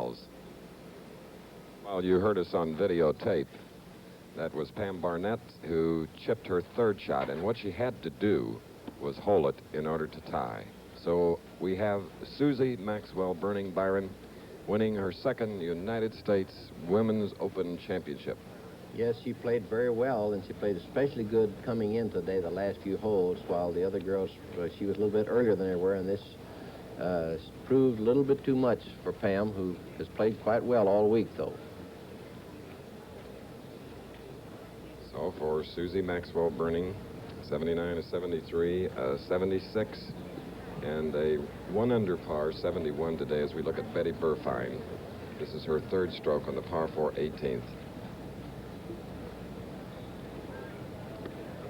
miles. Well, you heard us on videotape. That was Pam Barnett, who chipped her third shot, and what she had to do was hole it in order to tie. So we have Susie Maxwell Berning, Byron, winning her second United States Women's Open Championship. Yes, she played very well, and she played especially good coming in today, the last few holes, while the other girls, she was a little bit earlier than they were, and this proved a little bit too much for Pam, who has played quite well all week, though. So for Susie Maxwell Berning, 79, a 73, a 76, and a 1 under par 71 today as we look at Betty Burfine. This is her third stroke on the par 4 18th.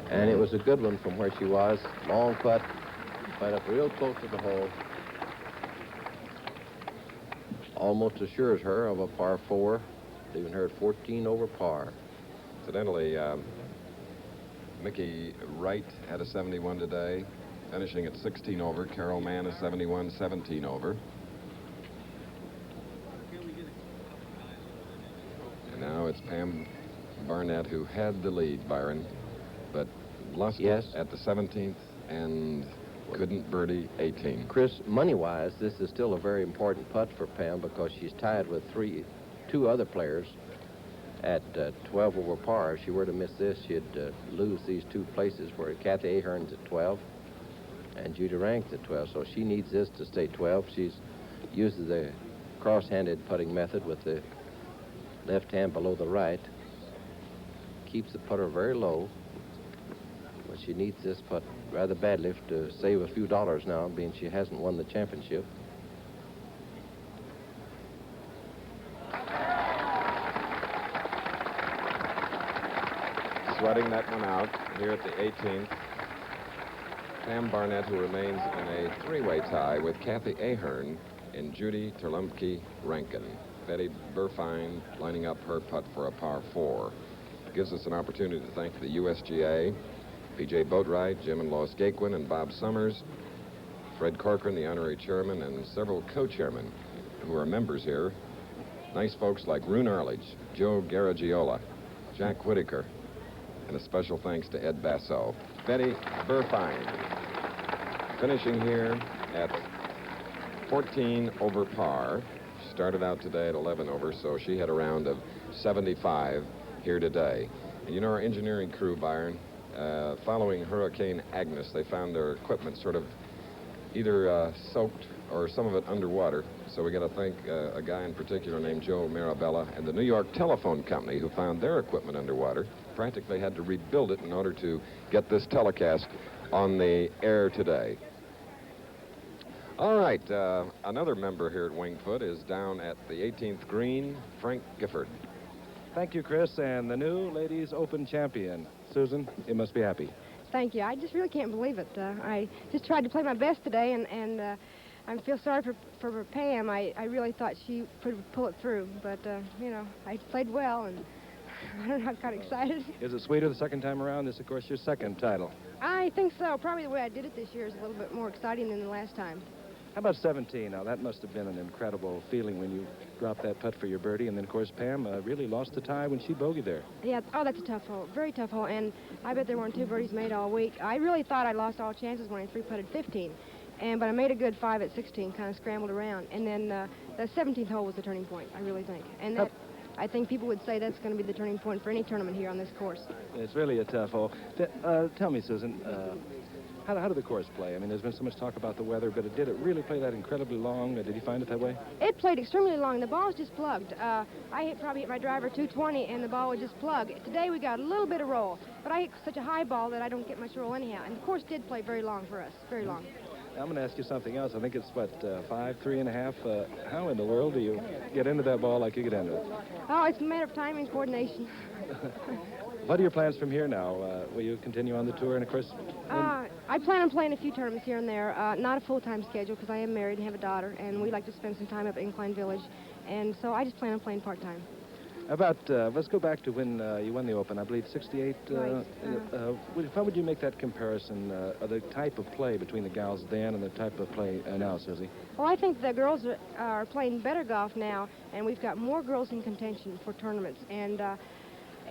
And it was a good one from where she was. Long putt, up real close to the hole. Almost assures her of a par 4, leaving her at 14 over par. Incidentally, Mickey Wright had a 71 today, finishing at 16 over. Carol Mann a 71, 17 over. And now it's Pam Barnett who had the lead, Byron, but lost it at the 17th and couldn't birdie 18. Chris, money-wise, this is still a very important putt for Pam because she's tied with two other players at 12 over par. If she were to miss this, she'd lose these two places where Kathy Ahern's at 12 and Judy Rank's at 12. So she needs this to stay 12. She uses the cross-handed putting method with the left hand below the right. Keeps the putter very low. But she needs this putt rather badly to save a few dollars now, being she hasn't won the championship. Sweating that one out here at the 18th. Pam Barnett, who remains in a three-way tie with Kathy Ahern and Judy Terlumke-Rankin. Betty Burfine lining up her putt for a par 4. Gives us an opportunity to thank the USGA, P.J. Boatwright, Jim and Lois Gaquin, and Bob Summers, Fred Corcoran, the honorary chairman, and several co-chairmen who are members here. Nice folks like Rune Arledge, Joe Garagiola, Jack Whitaker, and a special thanks to Ed Basso. Betty Burfine, finishing here at 14 over par. She started out today at 11 over, so she had a round of 75 here today. And you know, our engineering crew, Byron, following Hurricane Agnes, they found their equipment sort of either soaked or some of it underwater. So we got to thank a guy in particular named Joe Marabella and the New York Telephone Company who found their equipment underwater. Practically had to rebuild it in order to get this telecast on the air today. All right, another member here at Wingfoot is down at the 18th green, Frank Gifford. Thank you, Chris, and the new Ladies Open champion. Susan, you must be happy. Thank you. I just really can't believe it. I just tried to play my best today, and I feel sorry for Pam. I really thought she could pull it through, but, you know, I played well, and I don't know, I got excited. Is it sweeter the second time around? This, of course, your second title. I think so. Probably the way I did it this year is a little bit more exciting than the last time. How about 17? Now, that must have been an incredible feeling when you dropped that putt for your birdie. And then, of course, Pam really lost the tie when she bogeyed there. Yeah, oh, that's a tough hole. Very tough hole. And I bet there weren't 2 birdies made all week. I really thought I lost all chances when I 3-putted 15. But I made a good 5 at 16, kind of scrambled around. And then the 17th hole was the turning point, I really think. And that, I think people would say that's going to be the turning point for any tournament here on this course. It's really a tough hole. Tell me, Susan, how did the course play? I mean, there's been so much talk about the weather, but did it really play that incredibly long? Did you find it that way? It played extremely long. The ball was just plugged. I probably hit my driver 220, and the ball would just plug. Today we got a little bit of roll, but I hit such a high ball that I don't get much roll anyhow. And the course did play very long for us, very long. I'm going to ask you something else. I think it's, 5, 3.5. How in the world do you get into that ball like you get into it? Oh, it's a matter of time and coordination. What are your plans from here now? Will you continue on the tour? And, of course... I plan on playing a few tournaments here and there. Not a full-time schedule because I am married and have a daughter, and we like to spend some time up at Incline Village. And so I just plan on playing part-time. Let's go back to when you won the Open, I believe 68. Right. How would you make that comparison, the type of play between the gals then and the type of play now, Susie? Well, I think the girls are playing better golf now, and we've got more girls in contention for tournaments. And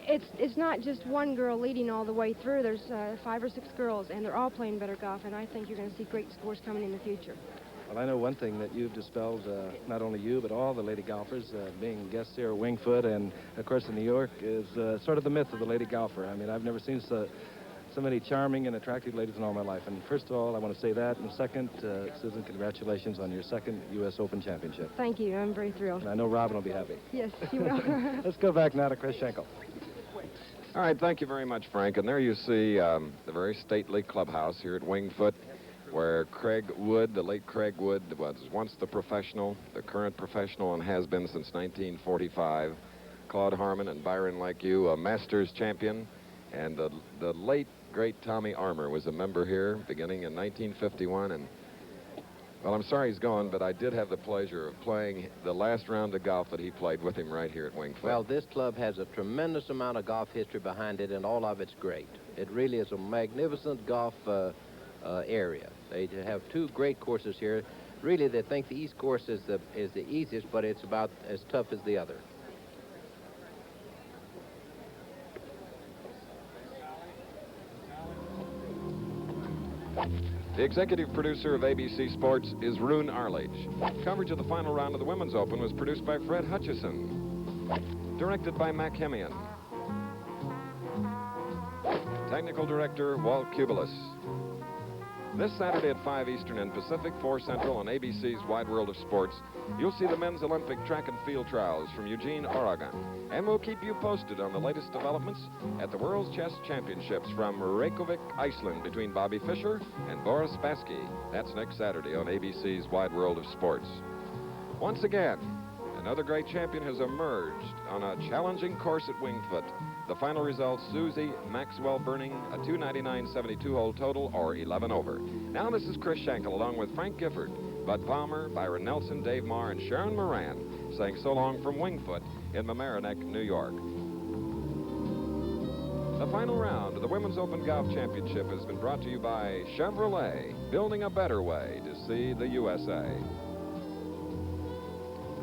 it's not just one girl leading all the way through. There's 5 or 6 girls, and they're all playing better golf, and I think you're going to see great scores coming in the future. Well, I know one thing that you've dispelled, not only you, but all the lady golfers, being guests here at Winged Foot and, of course, in New York, is sort of the myth of the lady golfer. I mean, I've never seen so many charming and attractive ladies in all my life. And first of all, I want to say that. And second, Susan, congratulations on your second U.S. Open championship. Thank you. I'm very thrilled. And I know Robin will be happy. Yes, he will. Let's go back now to Chris Schenkel. All right, thank you very much, Frank. And there you see the very stately clubhouse here at Winged Foot, where Craig Wood, the late Craig Wood, was once the current professional, and has been since 1945. Claude Harmon and Byron Like You, a Masters champion. And the late, great Tommy Armour was a member here beginning in 1951. And, well, I'm sorry he's gone, but I did have the pleasure of playing the last round of golf that he played with him right here at Winged Foot. Well, this club has a tremendous amount of golf history behind it, and all of it's great. It really is a magnificent golf area. They have 2 great courses here. Really, they think the East course is the easiest, but it's about as tough as the other. The executive producer of ABC Sports is Roone Arledge. Coverage of the final round of the Women's Open was produced by Fred Hutchison. Directed by Mac Hemian. Technical director Walt Kubelis. This Saturday at 5 Eastern and Pacific, 4 Central on ABC's Wide World of Sports, you'll see the men's Olympic track and field trials from Eugene, Oregon. And we'll keep you posted on the latest developments at the World's Chess Championships from Reykjavik, Iceland, between Bobby Fischer and Boris Spassky. That's next Saturday on ABC's Wide World of Sports. Once again, another great champion has emerged on a challenging course at Winged Foot. The final results, Susie Maxwell Berning, a 299 72-hole total, or 11 over. Now this is Chris Schenkel, along with Frank Gifford, Bud Palmer, Byron Nelson, Dave Marr, and Sharon Moran, saying so long from Winged Foot in Mamaroneck, New York. The final round of the Women's Open Golf Championship has been brought to you by Chevrolet, building a better way to see the USA.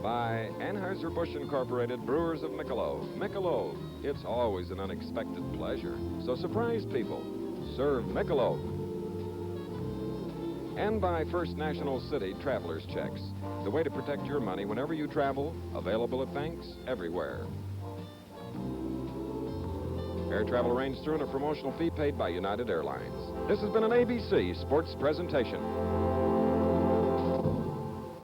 By Anheuser-Busch Incorporated, Brewers of Michelob. Michelob, it's always an unexpected pleasure. So surprise people. Serve Michelob. And by First National City Traveler's Checks. The way to protect your money whenever you travel, available at banks everywhere. Air travel arranged through and a promotional fee paid by United Airlines. This has been an ABC Sports presentation.